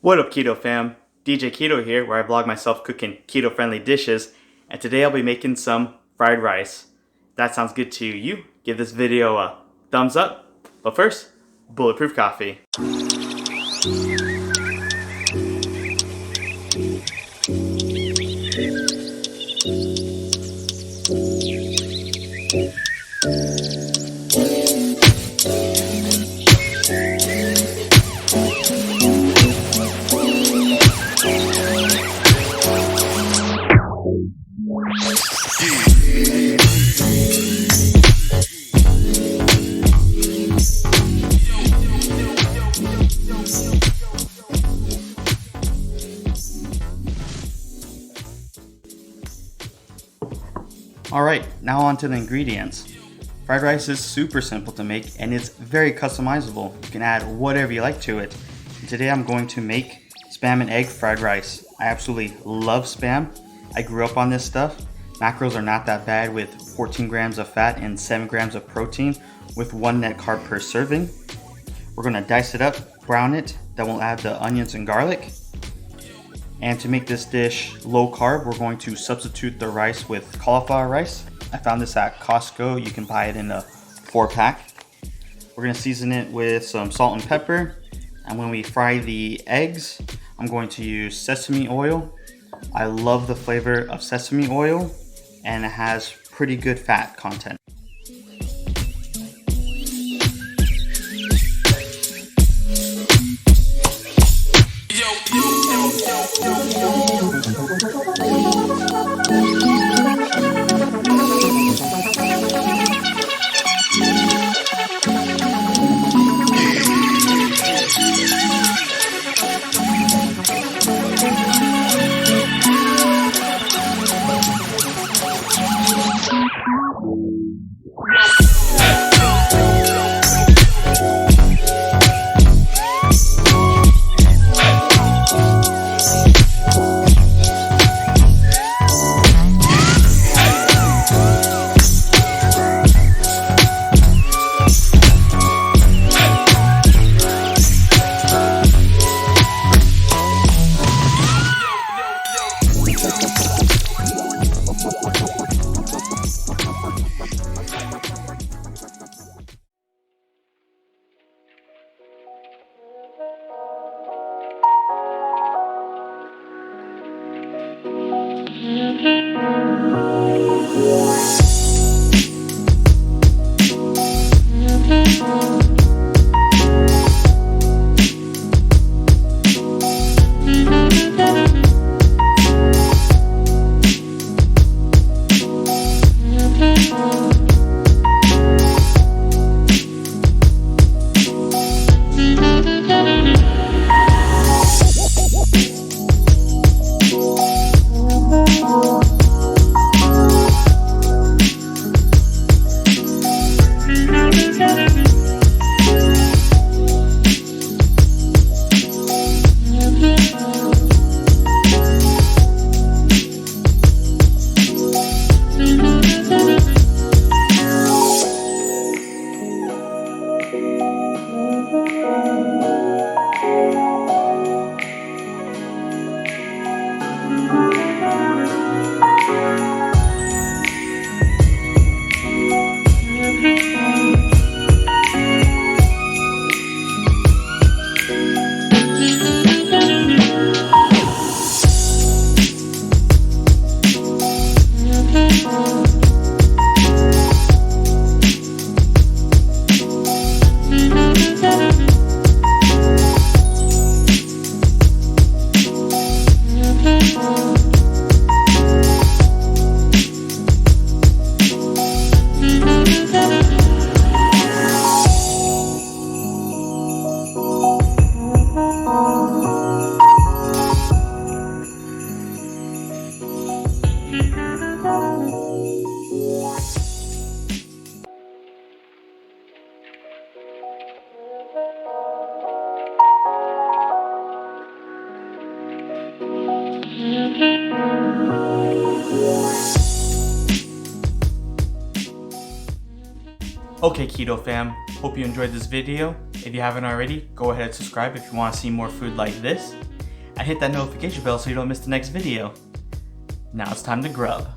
What up, Keto fam? DJ Keto here, where I vlog myself cooking keto-friendly dishes, and today I'll be making some fried rice. If that sounds good to you, give this video a thumbs up. But first, Bulletproof coffee. Alright, now on to the ingredients. Fried rice is super simple to make and it's very customizable. You can add whatever you like to it. And today I'm going to make Spam and egg fried rice. I absolutely love Spam. I grew up on this stuff. Macros are not that bad with 14 grams of fat and 7 grams of protein with 1 net carb per serving. We're going to dice it up, brown it, then we'll add the onions and garlic. And to make this dish low carb, we're going to substitute the rice with cauliflower rice. I found this at Costco. You can buy it in a 4-pack. We're going to season it with some salt and pepper. And when we fry the eggs, I'm going to use sesame oil. I love the flavor of sesame oil and it has pretty good fat content. Okay, Keto fam, hope you enjoyed this video. If you haven't already, go ahead and subscribe if you want to see more food like this, and hit that notification bell so you don't miss the next video. Now it's time to grub.